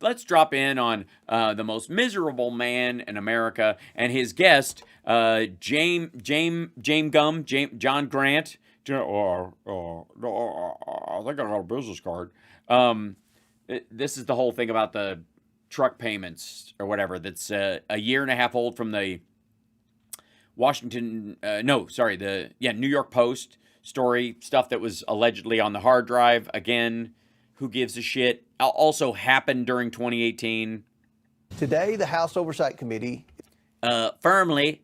let's drop in on the most miserable man in America and his guest, John Grant. I think I got a business card. This is the whole thing about the truck payments or whatever. That's a year and a half old from the New York Post story, stuff that was allegedly on the hard drive. Again, who gives a shit? Also happened during 2018. Today, the House Oversight Committee firmly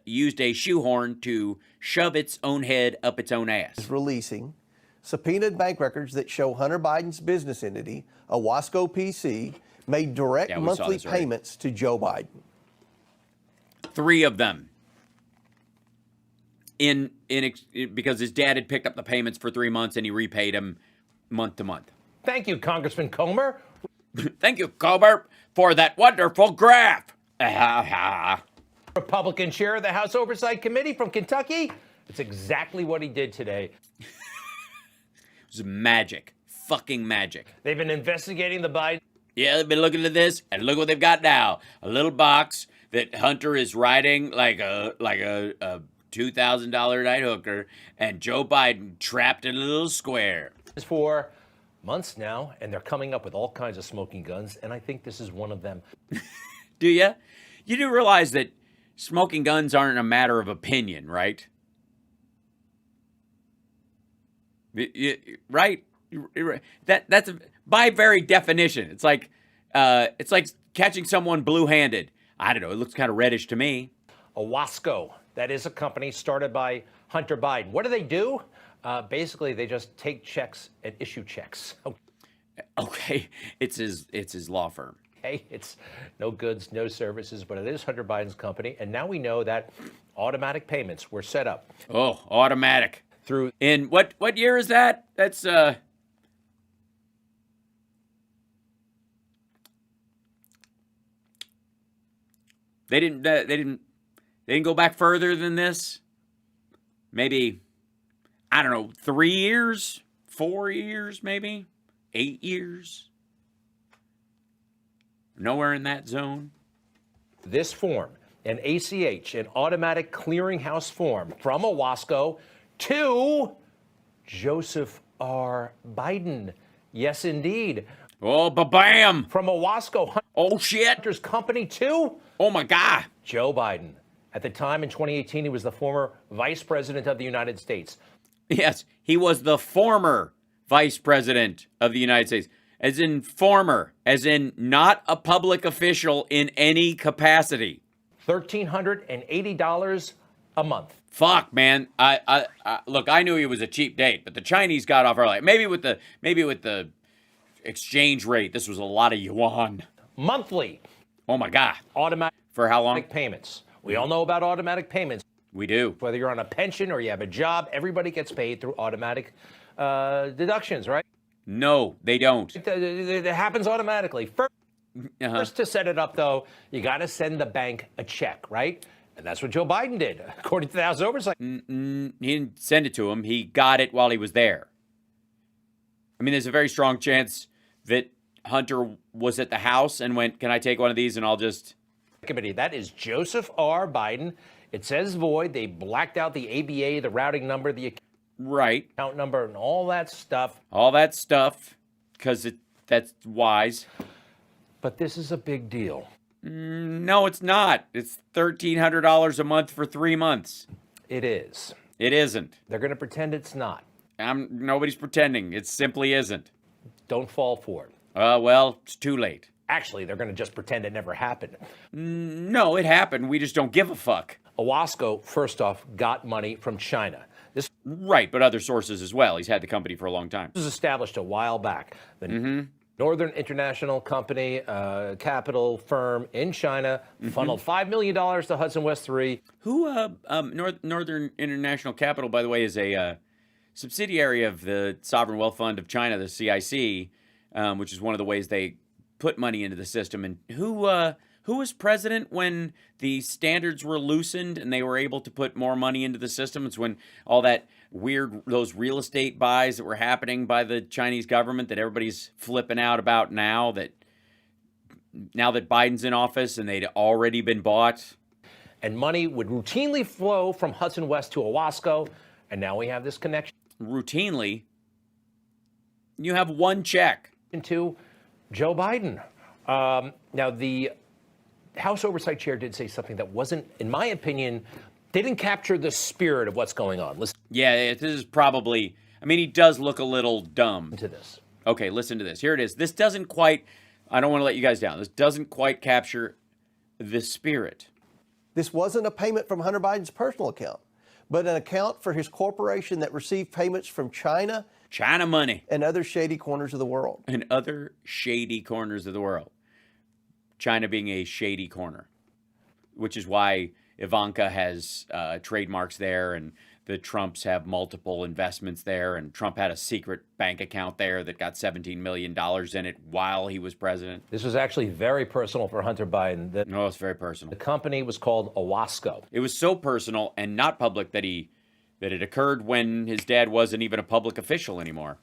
used a shoehorn to shove its own head up its own ass. is releasing subpoenaed bank records that show Hunter Biden's business entity, aasco PC, made direct monthly payments to Joe Biden. 3 of them. Because his dad had picked up the payments for 3 months and he repaid him month to month. Thank you, Congressman Comer. Thank you, Comer, for that wonderful graph. Republican chair of the House Oversight Committee from Kentucky. It's exactly what he did today. It was magic. Fucking magic. They've been investigating the Biden. Yeah, they've been looking at this, and look what they've got now. A little box that Hunter is riding like a $2,000 night hooker, and Joe Biden trapped in a little square. For months now, and they're coming up with all kinds of smoking guns, and I think this is one of them. Do you? You do realize that smoking guns aren't a matter of opinion, right? Right? That's by very definition. It's like catching someone blue-handed. I don't know. It looks kind of reddish to me. Aasco, that is a company started by Hunter Biden. What do? Basically, they just take checks and issue checks. Okay, it's his law firm. Okay, it's no goods, no services, but it is Hunter Biden's company, and now we know that automatic payments were set up. Oh, automatic. Through in what year is that? That's They didn't go back further than this. Maybe, I don't know, 3 years, 4 years, maybe 8 years. Nowhere in that zone. This form, an ACH, an automatic clearinghouse form from Aasco to Joseph R. Biden. Yes, indeed. Oh, ba-bam! From Aasco. Oh, shit. Hunter's company to Oh, my God. Joe Biden. At the time in 2018, he was the former vice president of the United States. Yes, he was the former vice president of the United States. As in former, as in not a public official in any capacity. $1,380 a month. Fuck, man. I look, I knew he was a cheap date, but the Chinese got off early. Maybe with the exchange rate, this was a lot of yuan. Monthly. Oh my God. Automatic. For how long? Payments. We all know about automatic payments. We do. Whether you're on a pension or you have a job, everybody gets paid through automatic deductions, right? No, they don't. It happens automatically. First to set it up, though, you got to send the bank a check, right? And that's what Joe Biden did, according to the House Oversight. He didn't send it to him. He got it while he was there. I mean, there's a very strong chance that Hunter was at the house and went, "Can I take one of these?" And I'll just... Committee. That is Joseph R. Biden. It says void. They blacked out the ABA, the routing number, the account number, and all that stuff. All that stuff, because that's wise. But this is a big deal. No, it's not. It's $1,300 a month for 3 months. It is. It isn't. They're going to pretend it's not. Nobody's pretending. It simply isn't. Don't fall for it. Well, it's too late. Actually, they're going to just pretend it never happened. No, it happened. We just don't give a fuck. Aasco, first off, got money from China. This Right, but other sources as well. He's had the company for a long time. was established a while back. The Northern International Company, capital firm in China, funneled $5 million to Hudson West 3. Northern International Capital, by the way, is a subsidiary of the Sovereign Wealth Fund of China, the CIC, which is one of the ways they put money into the system. And who was president when the standards were loosened and they were able to put more money into the system? It's when all that those real estate buys that were happening by the Chinese government that everybody's flipping out about now, that now that Biden's in office and they'd already been bought. And money would routinely flow from Hudson West to Owasco, and now we have this connection. Routinely? You have one check. To Joe Biden. Now, the House Oversight Chair did say something that wasn't, in my opinion, didn't capture the spirit of what's going on. Listen Yeah, this is probably, I mean, he does look a little dumb. to this. Okay, listen to this. Here it is. This doesn't quite, I don't want to let you guys down. This doesn't quite capture the spirit. This wasn't a payment from Hunter Biden's personal account, but an account for his corporation that received payments from China China money. and other shady corners of the world. And other shady corners of the world. China being a shady corner, which is why Ivanka has trademarks there, and the Trumps have multiple investments there, and Trump had a secret bank account there that got $17 million in it while he was president. This was actually very personal for Hunter Biden. No, it's very personal. The company was called Owasco. It was so personal and not public that it occurred when his dad wasn't even a public official anymore.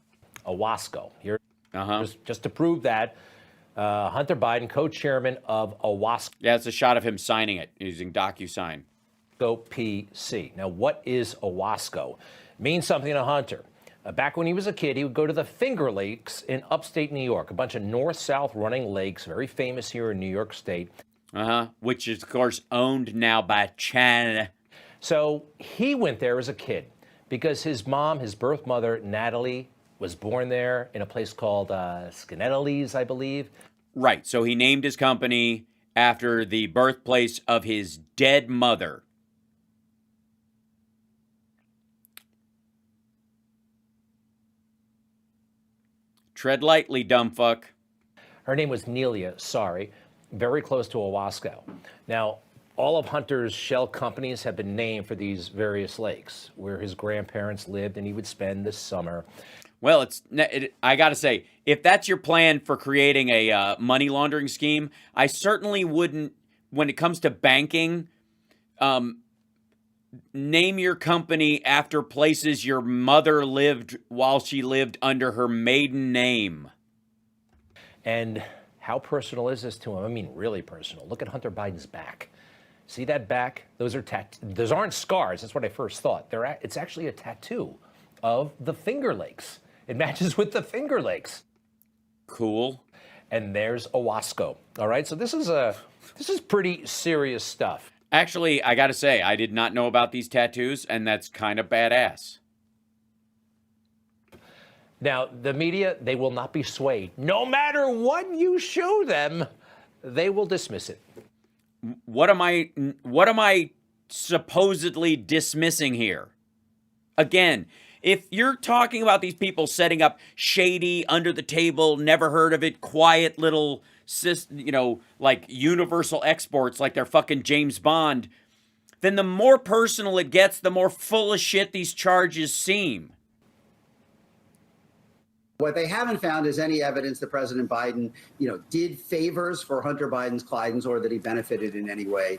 Owasco. Here, just to prove that, Hunter Biden, co-chairman of Owasco Yeah, it's a shot of him signing it using DocuSign. PC. Now, what is Owasco? Means something to Hunter. Back when he was a kid, he would go to the Finger Lakes in upstate New York, a bunch of north-south running lakes, very famous here in New York State. Which is, of course, owned now by China. So he went there as a kid because his mom, his birth mother, Natalie, was born there in a place called Skenetalese, I believe. Right, so he named his company after the birthplace of his dead mother. Tread lightly, dumb fuck. Her name was Nelia, very close to Owasco. Now, all of Hunter's shell companies have been named for these various lakes where his grandparents lived and he would spend the summer. Well, I got to say, if that's your plan for creating a money laundering scheme, I certainly wouldn't, when it comes to banking, name your company after places your mother lived while she lived under her maiden name. And how personal is this to him? I mean, really personal. Look at Hunter Biden's back. See that back? Those aren't scars. That's what I first thought. It's actually a tattoo of the Finger Lakes. It matches with the Finger Lakes. Cool. And there's Owasco. All right, so this is pretty serious stuff. Actually, I gotta say, I did not know about these tattoos, and that's kind of badass. Now, the media, they will not be swayed. No matter what you show them, they will dismiss it. What am I supposedly dismissing here? Again, if you're talking about these people setting up shady, under the table, never heard of it, quiet little, like universal exports like they're fucking James Bond, then the more personal it gets, the more full of shit these charges seem. What they haven't found is any evidence that President Biden, did favors for Hunter Biden's clients or that he benefited in any way.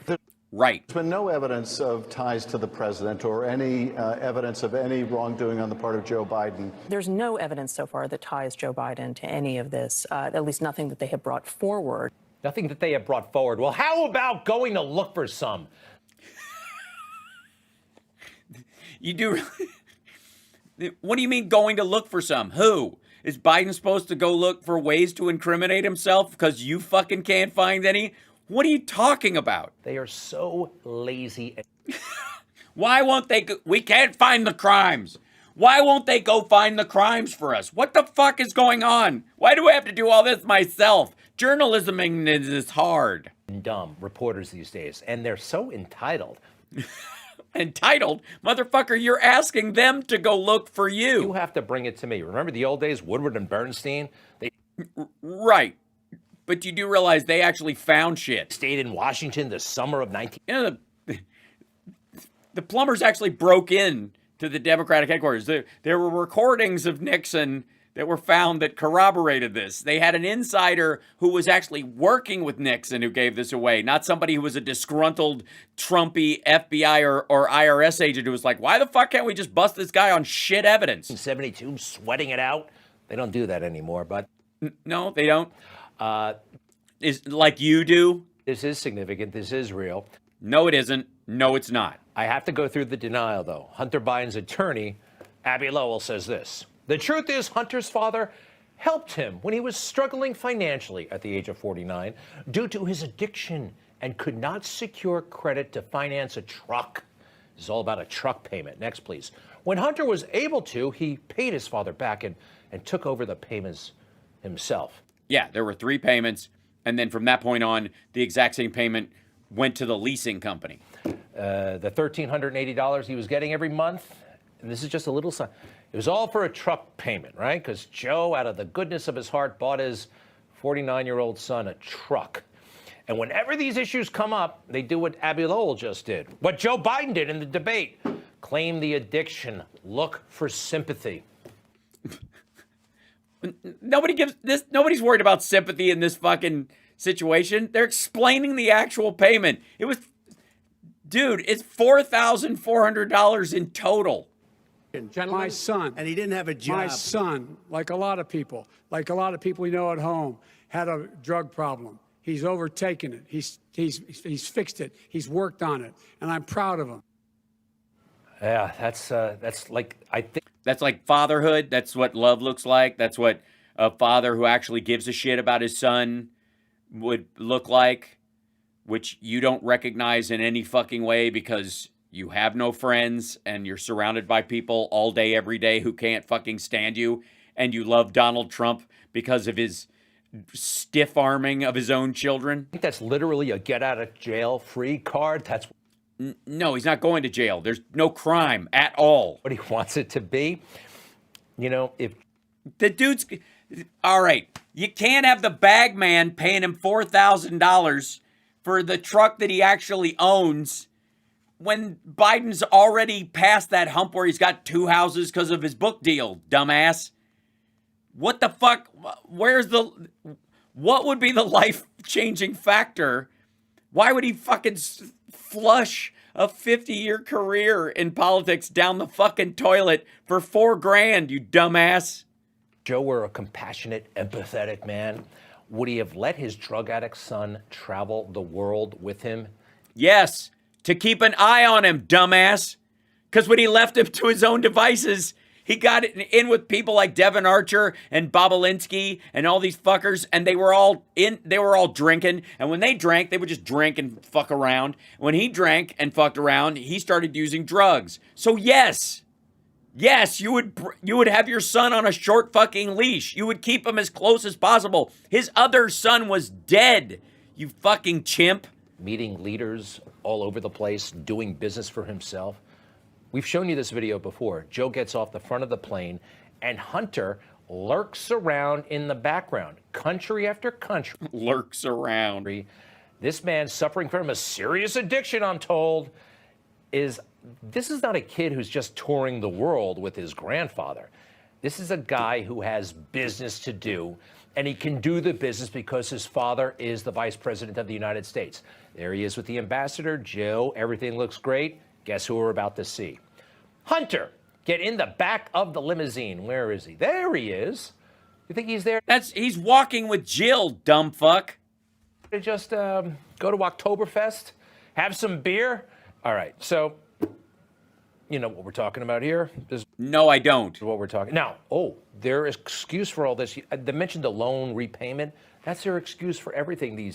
Right. There's been no evidence of ties to the president or any evidence of any wrongdoing on the part of Joe Biden. There's no evidence so far that ties Joe Biden to any of this, at least nothing that they have brought forward. Nothing that they have brought forward. Well, how about going to look for some? You do. What do you mean going to look for some? Who? Is Biden supposed to go look for ways to incriminate himself because you fucking can't find any? What are you talking about? They are so lazy. Why won't they go? We can't find the crimes. Why won't they go find the crimes for us? What the fuck is going on? Why do I have to do all this myself? Journalism is hard. Dumb reporters these days, and they're so entitled. Entitled? Motherfucker, you're asking them to go look for you. You have to bring it to me. Remember the old days, Woodward and Bernstein? They Right. But you do realize they actually found shit. stayed in Washington the summer of 19... The plumbers actually broke in to the Democratic headquarters. There were recordings of Nixon that were found that corroborated this. They had an insider who was actually working with Nixon who gave this away, not somebody who was a disgruntled, Trumpy FBI or IRS agent who was like, why the fuck can't we just bust this guy on shit evidence? 72, sweating it out. They don't do that anymore, but... No, they don't. is like you do. This is significant. This is real. No, it isn't. No, it's not. I have to go through the denial, though. Hunter Biden's attorney, Abby Lowell, says this. The truth is, Hunter's father helped him when he was struggling financially at the age of 49 due to his addiction and could not secure credit to finance a truck. This is all about a truck payment. Next, please. When Hunter was able to, he paid his father back and took over the payments himself. Yeah, there were 3 payments. And then from that point on, the exact same payment went to the leasing company. The $1,380 he was getting every month, and this is just a little sign, it was all for a truck payment, right? Because Joe, out of the goodness of his heart, bought his 49-year-old son a truck. And whenever these issues come up, they do what Abby Lowell just did, what Joe Biden did in the debate, claim the addiction, look for sympathy. Nobody's worried about sympathy in this fucking situation. They're explaining the actual payment. Dude, it's $4,400 in total. My son. And he didn't have a job. My son, like a lot of people we know at home, had a drug problem. He's overtaken it. He's fixed it. He's worked on it, and I'm proud of him. Yeah, that's like, I think. That's like fatherhood. That's what love looks like. That's what a father who actually gives a shit about his son would look like, which you don't recognize in any fucking way because you have no friends and you're surrounded by people all day, every day who can't fucking stand you. And you love Donald Trump because of his stiff arming of his own children. I think that's literally a get out of jail free card. That's No, he's not going to jail. There's no crime at all. what he wants it to be. You know, if The dude's... All right, you can't have the bag man paying him $4,000 for the truck that he actually owns when Biden's already past that hump where he's got 2 houses because of his book deal, dumbass. What the fuck? What would be the life-changing factor? Why would he fucking flush a 50-year career in politics down the fucking toilet for $4,000, you dumbass? Joe were a compassionate, empathetic man, would he have let his drug addict son travel the world with him? Yes, to keep an eye on him, dumbass. Because when he left him to his own devices, he got in with people like Devin Archer and Bobolinsky and all these fuckers, and they were all drinking. And when they drank, they would just drink and fuck around. When he drank and fucked around, he started using drugs. So yes, you would have your son on a short fucking leash. You would keep him as close as possible. His other son was dead, you fucking chimp. Meeting leaders all over the place, doing business for himself. We've shown you this video before. Joe gets off the front of the plane, and Hunter lurks around in the background, country after country. Lurks around. This man suffering from a serious addiction, I'm told, this is not a kid who's just touring the world with his grandfather. This is a guy who has business to do, and he can do the business because his father is the vice president of the United States. There he is with the ambassador, Joe. Everything looks great. Guess who we're about to see? Hunter, get in the back of the limousine. Where is he? There he is. You think he's there? He's walking with Jill, dumb fuck. To just go to Oktoberfest, have some beer. All right, so you know what we're talking about here? No, I don't. What we're talking now. Oh, their excuse for all this. They mentioned the loan repayment. That's their excuse for everything.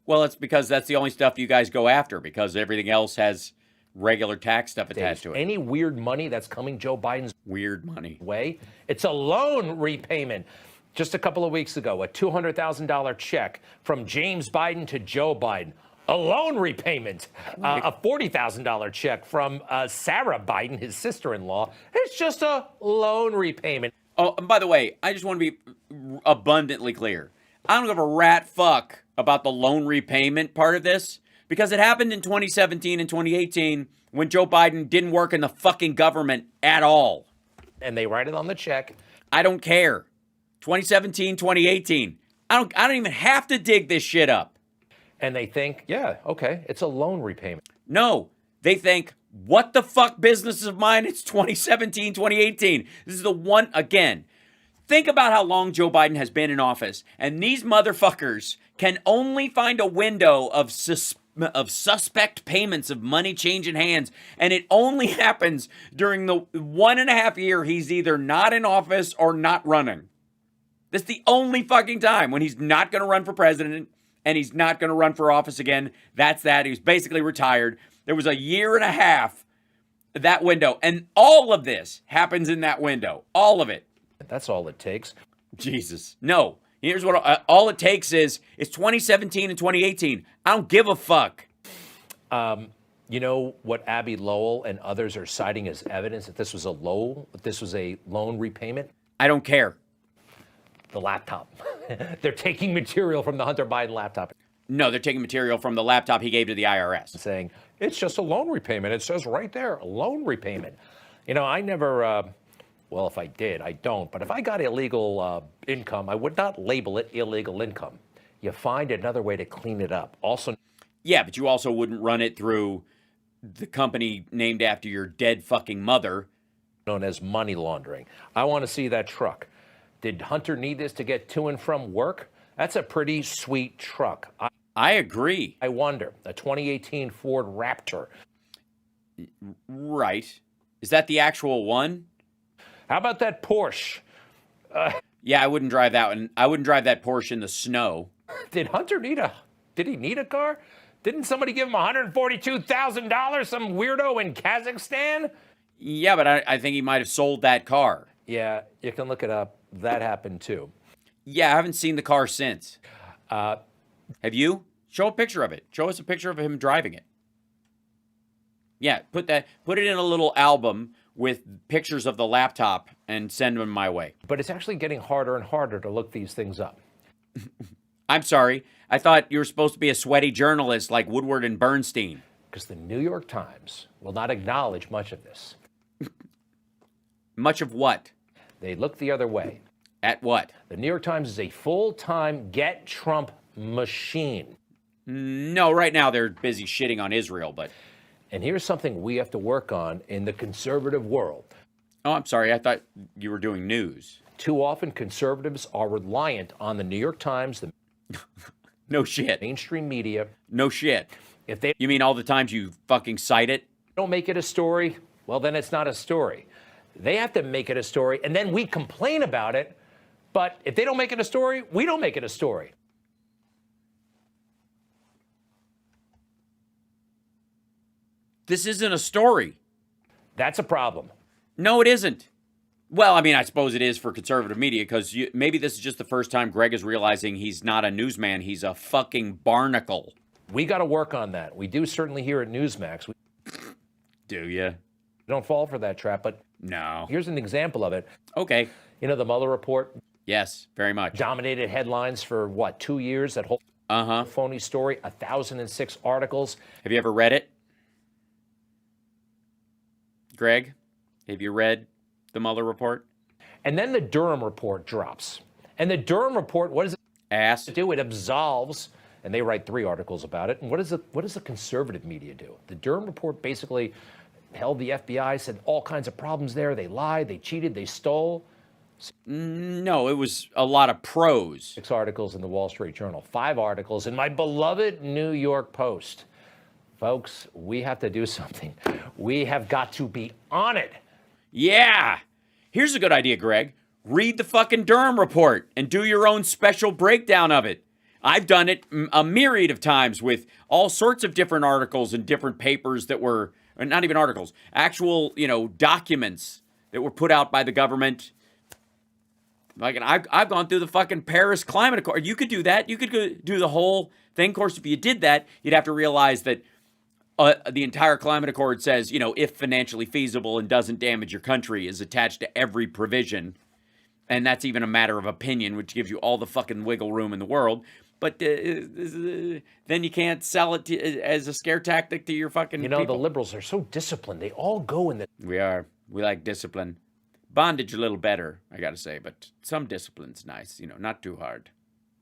Well, it's because that's the only stuff you guys go after because everything else has regular tax stuff attached to it. Any weird money that's coming Joe Biden's weird money way, it's a loan repayment. Just a couple of weeks ago, a $200,000 check from James Biden to Joe Biden. A loan repayment, a $40,000 check from Sarah Biden, his sister-in-law. It's just a loan repayment. Oh, and by the way, I just want to be abundantly clear. I don't give a rat fuck about the loan repayment part of this because it happened in 2017 and 2018 when Joe Biden didn't work in the fucking government at all. And they write it on the check. I don't care. 2017, 2018. I don't even have to dig this shit up. And they think, yeah, okay, it's a loan repayment. No, they think, what the fuck business of mine? It's 2017, 2018. This is the one, again, Think about how long Joe Biden has been in office, and these motherfuckers can only find a window of suspect payments of money changing hands, and it only happens during the 1.5 year he's either not in office or not running. That's the only fucking time when he's not going to run for president and he's not going to run for office again. That's that. He's basically retired. There was a 1.5 years, that window, and all of this happens in that window. All of it. That's all it takes. Jesus. No. Here's what all it takes is it's 2017 and 2018. I don't give a fuck. You know what Abby Lowell and others are citing as evidence that this was a loan repayment? I don't care. The laptop. They're taking material from the Hunter Biden laptop. No, they're taking material from the laptop he gave to the IRS. Saying, it's just a loan repayment. It says right there, a loan repayment. You know, I never, well, if I did, I don't. But if I got illegal income, I would not label it illegal income. You find another way to clean it up. Also, yeah, but you also wouldn't run it through the company named after your dead fucking mother. Known as money laundering. I want to see that truck. Did Hunter need this to get to and from work? That's a pretty sweet truck. I agree. I wonder, a 2018 Ford Raptor. Right. Is that the actual one? How about that Porsche? Yeah, I wouldn't drive that one. I wouldn't drive that Porsche in the snow. Did he need a car? Didn't somebody give him $142,000, some weirdo in Kazakhstan? Yeah, but I think he might have sold that car. Yeah, you can look it up. That happened too. Yeah, I haven't seen the car since. Have you? Show a picture of it. Show us a picture of him driving it. Yeah, put it in a little album with pictures of the laptop and send them my way. But it's actually getting harder and harder to look these things up. I'm sorry. I thought you were supposed to be a sweaty journalist like Woodward and Bernstein. Because the New York Times will not acknowledge much of this. Much of what? They look the other way. At what? The New York Times is a full-time get Trump machine. No, right now they're busy shitting on Israel, but... And here's something we have to work on in the conservative world. Oh, I'm sorry. I thought you were doing news. Too often, conservatives are reliant on the New York Times, the No shit. mainstream media. No shit. If they You mean all the times you fucking cite it? don't make it a story, well, then it's not a story. They have to make it a story, and then we complain about it. But if they don't make it a story, we don't make it a story. This isn't a story. That's a problem. No, it isn't. Well, I mean, I suppose it is for conservative media because maybe this is just the first time Greg is realizing he's not a newsman. He's a fucking barnacle. We got to work on that. We do certainly here at Newsmax. We Do you? don't fall for that trap, but No. here's an example of it. Okay. You know, the Mueller report Yes, very much. dominated headlines for, 2 years? That whole Uh-huh. phony story, 1,006 articles. Have you ever read it? Greg, have you read the Mueller report? And then the Durham report drops. And the Durham report, what does Ass. it do? It absolves, and they write 3 articles about it. And what does the conservative media do? The Durham report basically held the FBI, said all kinds of problems there. They lied, they cheated, they stole. No, it was a lot of prose. 6 articles in the Wall Street Journal, 5 articles in my beloved New York Post. Folks, we have to do something. We have got to be on it. Yeah. Here's a good idea, Greg. Read the fucking Durham report and do your own special breakdown of it. I've done it a myriad of times with all sorts of different articles and different papers that were, or not even articles, actual, documents that were put out by the government. Like, and I've gone through the fucking Paris Climate Accord. You could do that. You could do the whole thing. Of course, if you did that, you'd have to realize that the entire climate accord says, if financially feasible and doesn't damage your country is attached to every provision. And that's even a matter of opinion, which gives you all the fucking wiggle room in the world. But then you can't sell it as a scare tactic to your fucking The people. liberals are so disciplined. They all go in the We are. We like discipline. Bondage a little better, I got to say. But some discipline's nice, not too hard.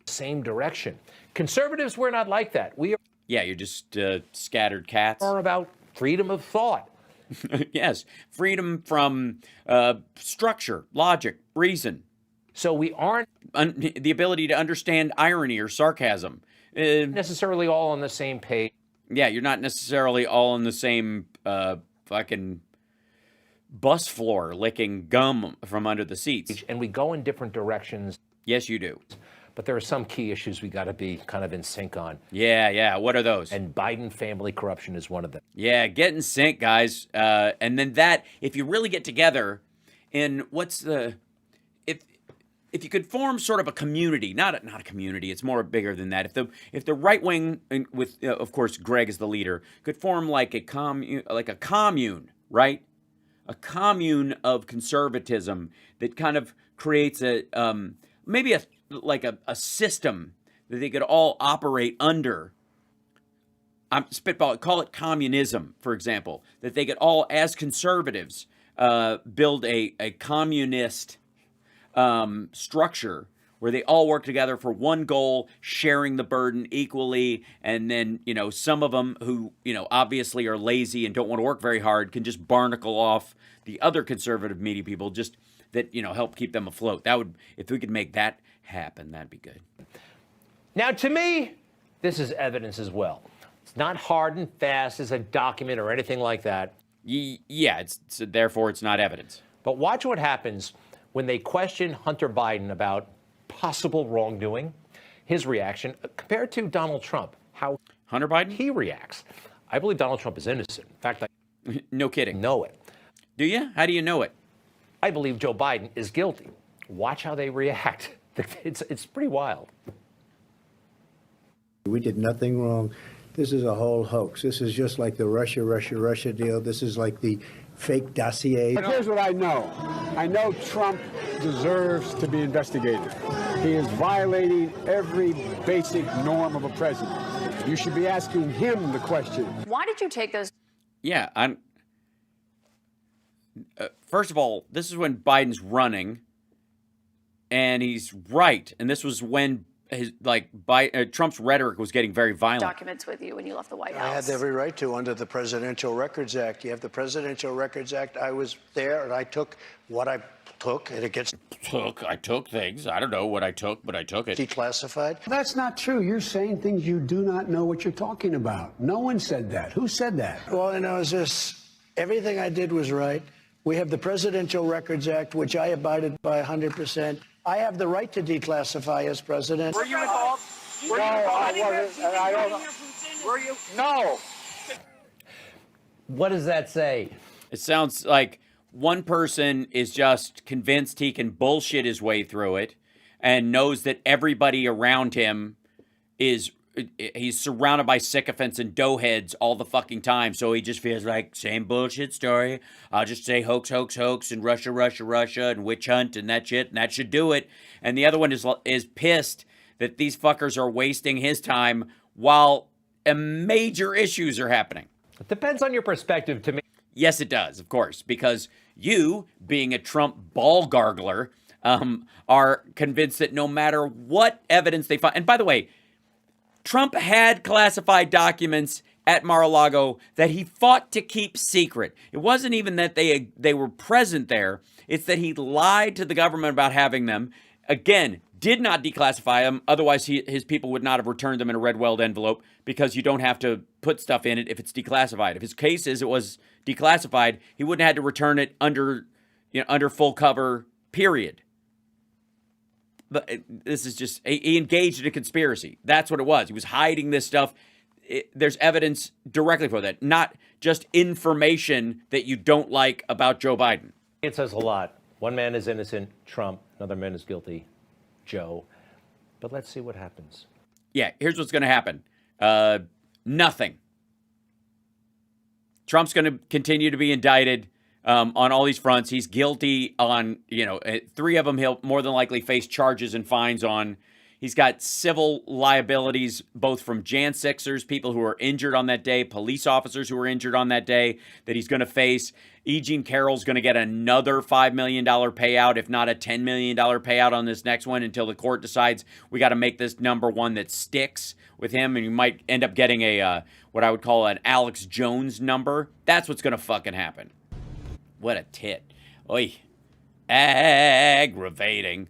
same direction. Conservatives, we're not like that. We Yeah, you're just scattered cats. are about freedom of thought. Yes, freedom from structure, logic, reason. So we aren't the ability to understand irony or sarcasm. necessarily all on the same page. Yeah, you're not necessarily all on the same fucking bus floor licking gum from under the seats. And we go in different directions. Yes, you do. But there are some key issues we got to be kind of in sync on. Yeah. What are those? And Biden family corruption is one of them. Yeah, get in sync, guys. And then that, if you really get together, in what's the, if you could form sort of a community, not a community, it's more bigger than that. If the right wing, with of course Greg as the leader, could form like a commune, right? A commune of conservatism that kind of creates a maybe a system that they could all operate under. I'm spitballing, call it communism, for example, that they could all, as conservatives, build a communist structure where they all work together for one goal, sharing the burden equally. And then, some of them who, obviously are lazy and don't want to work very hard can just barnacle off the other conservative media people, just that, help keep them afloat. That would, if we could make that happen, that'd be good. Now, to me, this is evidence as well. It's not hard and fast as a document or anything like that. Yeah, therefore it's not evidence. But watch what happens when they question Hunter Biden about possible wrongdoing, his reaction compared to Donald Trump, how Hunter Biden? he reacts. I believe Donald Trump is innocent. In fact, I No kidding. know it. Do you? How do you know it? I believe Joe Biden is guilty. Watch how they react. It's pretty wild. We did nothing wrong. This is a whole hoax. This is just like the Russia deal. This is like the fake dossier. But here's what I know. I know Trump deserves to be investigated. He is violating every basic norm of a president. You should be asking him the question. Why did you take those? Yeah, first of all, this is when Biden's running, and he's right. And this was when Trump's rhetoric was getting very violent. Documents with you when you left the White House? I had every right to under the Presidential Records Act. You have the Presidential Records Act. I was there, and I took what I took, and it gets I took things. I don't know what I took, but I took it. declassified. That's not true. You're saying things you do not know what you're talking about. No one said that. Who said that? All I know is this. Everything I did was right. We have the Presidential Records Act, which I abided by 100%. I have the right to declassify as president. Were you involved? No, I wasn't. And I don't. Were you? No. What does that say? It sounds like one person is just convinced he can bullshit his way through it and knows that everybody around him he's surrounded by sycophants and doughheads all the fucking time. So he just feels like, same bullshit story. I'll just say hoax, and Russia, and witch hunt and that shit, and that should do it. And the other one is pissed that these fuckers are wasting his time while major issues are happening. It depends on your perspective to me. Yes, it does, of course, because you, being a Trump ball gargler, are convinced that no matter what evidence they find, and by the way, Trump had classified documents at Mar-a-Lago that he fought to keep secret. It wasn't even that they were present there. It's that he lied to the government about having them. Again, did not declassify them. Otherwise, his people would not have returned them in a red-welled envelope because you don't have to put stuff in it if it's declassified. If his case is it was declassified, he wouldn't have had to return it under full cover, period. But this is just, he engaged in a conspiracy. That's what it was. He was hiding this stuff. There's evidence directly for that, not just information that you don't like about Joe Biden. It says a lot. One man is innocent, Trump. Another man is guilty, Joe. But let's see what happens. Yeah, here's what's going to happen. Nothing. Trump's going to continue to be indicted on all these fronts. He's guilty on, 3 of them he'll more than likely face charges and fines on. He's got civil liabilities, both from Jan 6ers, people who were injured on that day, police officers who were injured on that day, that he's going to face. E. Jean Carroll's going to get another $5 million payout, if not a $10 million payout on this next one, until the court decides we got to make this number one that sticks with him. And you might end up getting what I would call an Alex Jones number. That's what's going to fucking happen. What a tit. Oy. Aggravating.